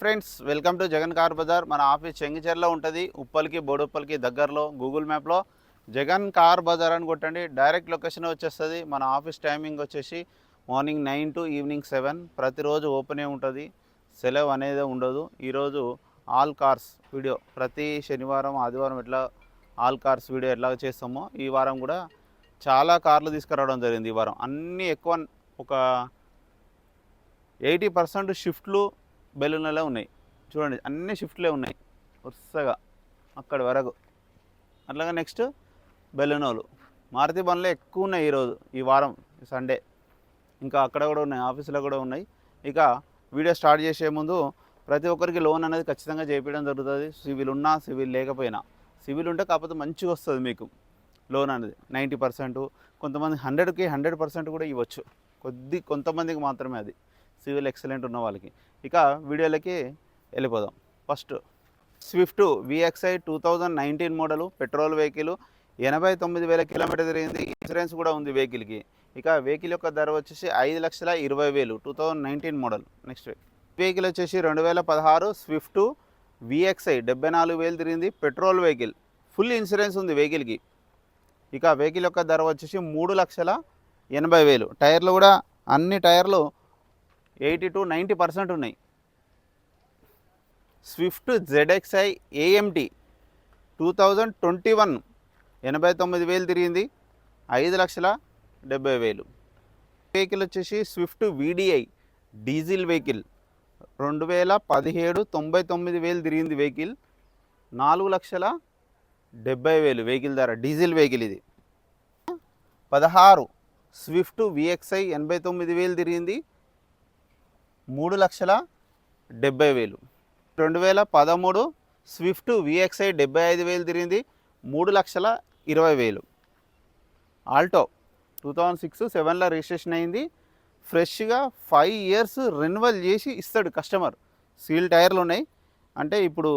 Friends, welcome to Jagan car Bazar. మన office చెంగిచెర్లో ఉంటుంది. ఉప్పల్కి బోడుప్పల్కి దగ్గరలో. గూగుల్ మ్యాప్లో జగన్ కార్ బజార్ అని కొట్టండి, డైరెక్ట్ లొకేషన్ వచ్చేస్తుంది. మన ఆఫీస్ టైమింగ్ వచ్చేసి మార్నింగ్ 9 to ఈవినింగ్ 7. ప్రతిరోజు ఓపెనే ఉంటుంది, సెలవు అనేది ఉండదు. ఈరోజు ఆల్ కార్స్ వీడియో, ప్రతి శనివారం ఆదివారం ఎట్లా ఆల్ కార్స్ వీడియో ఎట్లా చేస్తామో ఈ వారం కూడా చాలా కార్లు తీసుకురావడం జరిగింది. ఈ వారం అన్నీ ఎక్కువ, ఒక 80% షిఫ్ట్లు బెలూన్లలో ఉన్నాయి. చూడండి, అన్ని షిఫ్ట్లే ఉన్నాయి వరుసగా అక్కడి వరకు. అట్లాగా నెక్స్ట్ బెలూనోలు, మారుతి బండ్లే ఎక్కువ ఉన్నాయి ఈరోజు, ఈ వారం సండే. ఇంకా అక్కడ కూడా ఉన్నాయి, ఆఫీసులో కూడా ఉన్నాయి. ఇక వీడియో స్టార్ట్ చేసే ముందు ప్రతి ఒక్కరికి లోన్ అనేది ఖచ్చితంగా చేయించడం జరుగుతుంది. సివిల్ ఉన్నా సివిల్ లేకపోయినా. సివిల్ ఉంటే కాకపోతే మంచిగా వస్తుంది మీకు లోన్ అనేది 90%, కొంతమంది 100కి 100% కూడా ఇవ్వచ్చు. కొంతమందికి మాత్రమే అది సివిల్ ఎక్సలెంట్ ఉన్న వాళ్ళకి. ఇక వీడియోలకి వెళ్ళిపోదాం. First Swift VXI 2019 model, petrol vehicle, 89,000 kilometre తిరిగింది. ఇన్సూరెన్స్ కూడా ఉంది వెహికల్కి. ఇక వెహికల్ యొక్క ధర వచ్చేసి 5,20,000, 2019 మోడల్. నెక్స్ట్ వెహికల్ వచ్చేసి 2016 స్విఫ్ట్ VXI, 74,000 తిరిగింది. పెట్రోల్ వెహికల్, ఫుల్ ఇన్సూరెన్స్ ఉంది వెహికల్కి. ఇక వెహికల్ యొక్క ధర వచ్చేసి 3,80,000. టైర్లు కూడా అన్ని టైర్లు 80 to 90% ఉన్నాయి. స్విఫ్ట్ ZXi AMT 2021, 89,000 తిరిగింది. 5,70,000. వెహికల్ వచ్చేసి స్విఫ్ట్ VDI డీజిల్ వెహికల్, 2017, 99,000 తిరిగింది వెహికల్. 4,70,000 వెహికల్ ధర, డీజిల్ వెహికల్ ఇది. 16 స్విఫ్ట్ VXI 89,000 తిరిగింది. 3,70,000. 2013 స్విఫ్ట్ VXI 75,000 తిరిగింది. 3,20,000. ఆల్టో 2006 7లో రిజిస్ట్రేషన్ అయింది. ఫ్రెష్గా 5 years రెన్యువల్ చేసి ఇస్తాడు కస్టమర్. సీల్ టైర్లు ఉన్నాయి. అంటే ఇప్పుడు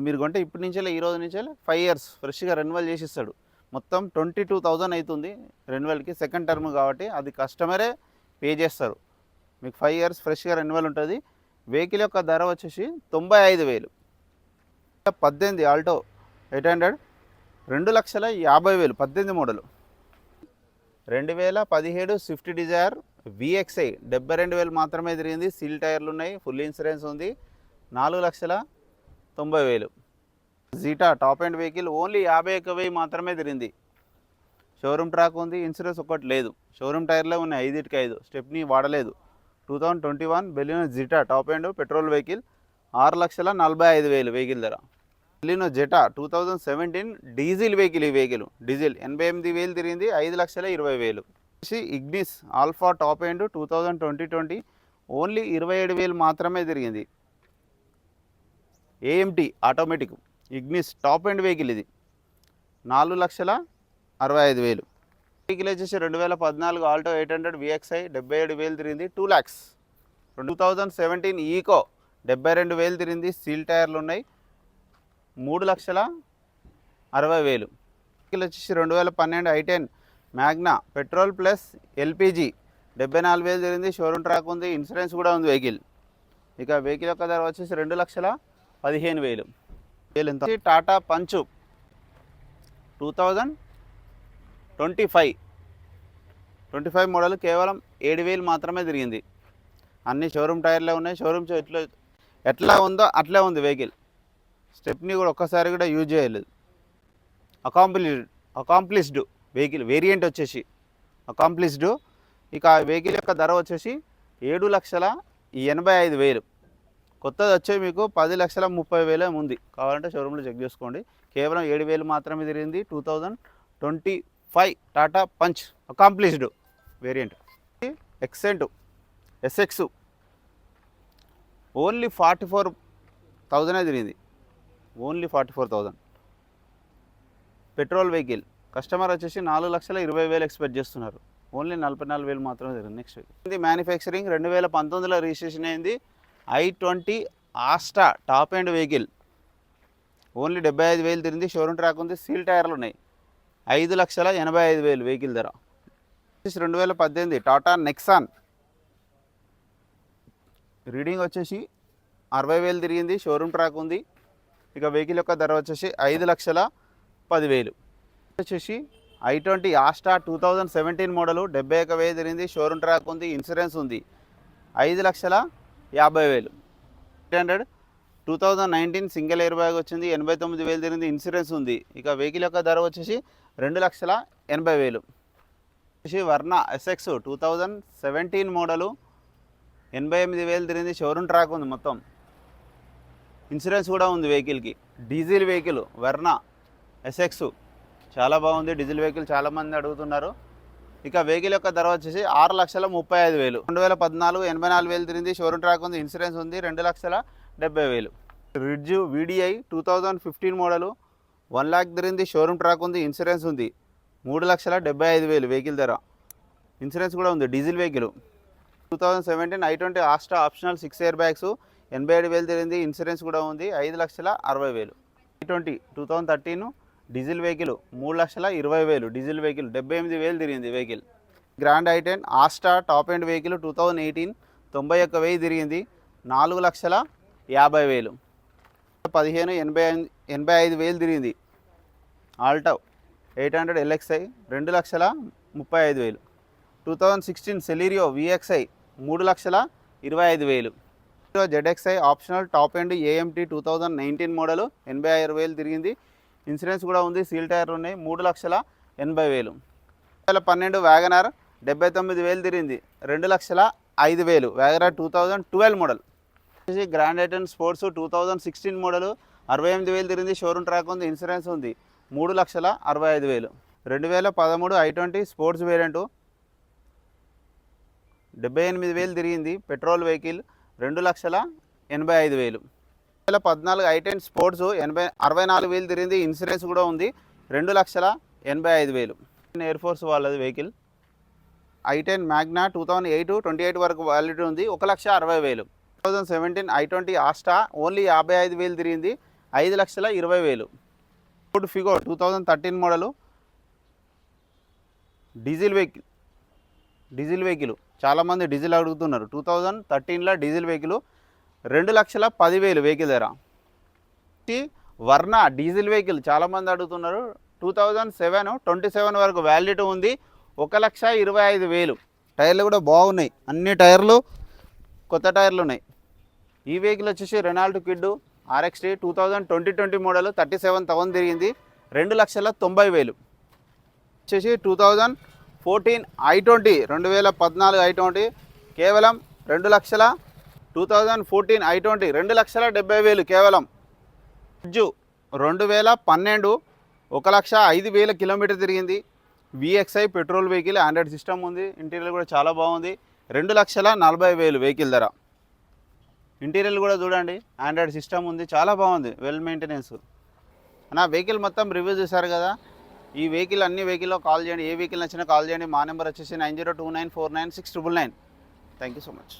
మీరు కొంటే ఇప్పటి నుంచే, ఈ రోజు నుంచే 5 years ఫ్రెష్గా రెన్యువల్ చేసి ఇస్తాడు. మొత్తం 22,000 అవుతుంది రెన్యువల్కి. సెకండ్ టర్మ్ కాబట్టి అది కస్టమరే పే చేస్తారు. మీకు 5 years ఫ్రెష్గా రెన్యువల్ ఉంటుంది. వెహికల్ యొక్క ధర వచ్చేసి 95,000. 18 Alto 800, 2,50,000, 18 model. 2017 Swift Dzire VXI 72,000 మాత్రమే తిరిగింది. సీల్ టైర్లు ఉన్నాయి, ఫుల్ ఇన్సూరెన్స్ ఉంది. 4,90,000. Zeta top end vehicle, only 51,000 మాత్రమే తిరిగింది. షోరూమ్ ట్రాక్ ఉంది, ఇన్సూరెన్స్ ఒక్కటి లేదు. షోరూమ్ టైర్లే ఉన్నాయి, 5/5. స్టెప్ని వాడలేదు. 2021 Baleno Zeta top end petrol vehicle, 6,45,000 vehicle ధర. Baleno Zeta 2017 diesel vehicle. ఈ వెహికల్ డీజిల్ 88,000 తిరిగింది. 5,20,000. Ignis Alpha top end 2020 only 27,000 మాత్రమే తిరిగింది. AMT automatic Ignis top end vehicle ఇది. 4,65,000. వెహికల్ వచ్చేసి 2014 ఆల్టో 800 VXI 77,000 తిరిగింది. 2 lakhs. 2017 ఈకో 72,000 తిరిగింది. సీల్ టైర్లు ఉన్నాయి. 3,60,000. వెహికల్ వచ్చేసి 2012 I10 Magna petrol plus LPG 74,000 తిరిగింది. షోరూమ్ ట్రాక్ ఉంది, ఇన్సూరెన్స్ కూడా ఉంది వెహికల్. ఇక వెహికల్ యొక్క ధర వచ్చేసి 2,15,000. ఎంత? టాటా పంచ్ 2025 మోడల్, కేవలం 7,000 మాత్రమే తిరిగింది. అన్ని షోరూమ్ టైర్లే ఉన్నాయి. షోరూమ్ ఎట్లా ఉందో అట్లే ఉంది వెహికల్. స్టెప్ని కూడా ఒక్కసారి కూడా యూజ్ చేయలేదు. అకాంప్లిష్డ్ వెహికల్ వేరియంట్ వచ్చేసి అకాంప్లిష్డ్. ఇక వెహికల్ యొక్క ధర వచ్చేసి 7,85,000. కొత్తది వచ్చే మీకు 10,30,000 ఉంది. కావాలంటే షోరూంలో చెక్ చేసుకోండి. కేవలం 7,000 మాత్రమే తిరిగింది. 2025 Tata Punch accomplished variant. Xcent SX only 44,000 తిరిగింది. ఓన్లీ 44,000. Petrol vehicle. కస్టమర్ వచ్చేసి 4,20,000 ఎక్స్పెక్ట్ చేస్తున్నారు. ఓన్లీ 44,000 మాత్రమే తిరిగింది. నెక్స్ట్ ఇది మ్యానుఫ్యాక్చరింగ్ 2019లో రిజిస్ట్రేషన్ అయింది. I20 Asta top end vehicle, only 75,000 తిరిగింది. షోరూమ్ ట్రాక్ ఉంది, సీల్ టైర్లు ఉన్నాయి. 5,85,000 వెహికల్ ధర. 2018 టాటా నెక్సాన్ రీడింగ్ వచ్చేసి 60,000 తిరిగింది, షోరూమ్ ట్రాక్ ఉంది. ఇక వెహికల్ యొక్క ధర వచ్చేసి 5,10,000. వచ్చేసి i20 ఆస్టా 2017 మోడలు, 71,000 తిరిగింది, షోరూమ్ ట్రాక్ ఉంది, ఇన్సూరెన్స్ ఉంది. 5,50,000. 800 2019 సింగిల్ ఎయిర్ బ్యాగ్ వచ్చింది, 89,000 తిరిగింది, ఇన్సూరెన్స్ ఉంది. ఇక వెహికల్ యొక్క ధర వచ్చేసి 2,80,000. వచ్చేసి వర్ణ ఎస్ఎక్స్ 2017 మోడలు, 88,000 తిరిగింది, షోరూమ్ ట్రాక్ ఉంది, మొత్తం ఇన్సూరెన్స్ కూడా ఉంది వెహికల్కి. డీజిల్ వెహికల్ వర్ణ ఎస్ఎక్స్ చాలా బాగుంది. డీజిల్ వెహికల్ చాలామంది అడుగుతున్నారు. ఇక వెహికల్ యొక్క ధర వచ్చేసి 6,35,000. 2014 84,000 తిరిగింది, షోరూమ్ ట్రాక్ ఉంది, ఇన్సూరెన్స్ ఉంది. 2,70,000. రిడ్జ్ వీడిఐ 2015 మోడలు, 1 lakh తిరిగింది, షోరూమ్ ట్రాక్ ఉంది, ఇన్సూరెన్స్ ఉంది. 3,75,000 వెహికల్ ధర, ఇన్సూరెన్స్ కూడా ఉంది. Diesel vehicle. 2017 i20 Asta optional 6 air bags, 87,000 తిరిగింది, ఇన్సూరెన్స్ కూడా ఉంది. 5,60,000. i20 2013 diesel vehicle, 3,20,000 diesel vehicle, 78,000 తిరిగింది vehicle. Grand i10 Asta top end vehicle 2018, 91,000 తిరిగింది, 4,50,000. 85,000 తిరిగింది. Alto 800 LXI 2,35,000. 2016 Celerio VXI 3,25,000. ZXI optional top end AMT 2019 model, 86,000 తిరిగింది, ఇన్సూరెన్స్ కూడా ఉంది, సీల్ టైర్లు ఉన్నాయి. 3,80,000. 2012 వ్యాగనార్ 79,000 తిరిగింది, 2,05,000. Wagon R 2012 model. Grand i10 Sports 2016 model, 68,000 తిరిగింది, షోరూమ్ ట్రాక్ ఉంది, ఇన్సూరెన్స్ ఉంది. 3,65,000. 2013 i20 స్పోర్ట్స్ వేరియంటు, 78,000 తిరిగింది, పెట్రోల్ వెహికల్, 2,85,000. 2014 i10 స్పోర్ట్స్ 64,000 తిరిగింది, ఇన్సూరెన్స్ కూడా ఉంది. 2,85,000. ఎయిర్ ఫోర్స్ వాళ్ళది వెహికల్. i10 మ్యాగ్నా 2008-28 వరకు వ్యాలిడిటీ ఉంది, 1,60,000. 2017 i20 ఆస్టా ఓన్లీ 55,000 తిరిగింది, 5,20,000. Ford Figo 2013 model, diesel vehicle చాలామంది డీజిల్ అడుగుతున్నారు. 2013లో డీజిల్ వెహికల్, 2,10,000 వెహికల్ ధర. వర్ణ డీజిల్ వెహికల్ చాలామంది అడుగుతున్నారు. 2027 వరకు వ్యాలిడిటీ ఉంది, 1,25,000. టైర్లు కూడా బాగున్నాయి, అన్ని టైర్లు కొత్త టైర్లు ఉన్నాయి. ఈ వెహికల్ వచ్చేసి రెనాల్ట్ క్విడ్ RXT 2020 మోడల్, 37,000 తిరిగింది, 2,90,000. వచ్చేసి 2014 i20 2014 i20 కేవలం 2,00,000. 2014 i20 2,70,000 కేవలం. రిడ్జ్ 2012 1,05,000 కిలోమీటర్ తిరిగింది, VXI petrol vehicle, Android system ఉంది, ఇంటీరియర్ కూడా చాలా బాగుంది. 2,40,000 వెహికల్ ధర. ఇంటీరియర్ కూడా చూడండి, ఆండ్రాయిడ్ సిస్టమ్ ఉంది, చాలా బాగుంది, వెల్ మెయింటెనెన్స్. నా వెహికల్ మొత్తం రివ్యూ చేశారు కదా. ఈ వెహికల్ అన్ని వెహికల్లో కాల్ చేయండి, ఏ వెహికల్ నచ్చినా కాల్ చేయండి. మా నెంబర్ వచ్చేసి 9029496999. Thank you so much.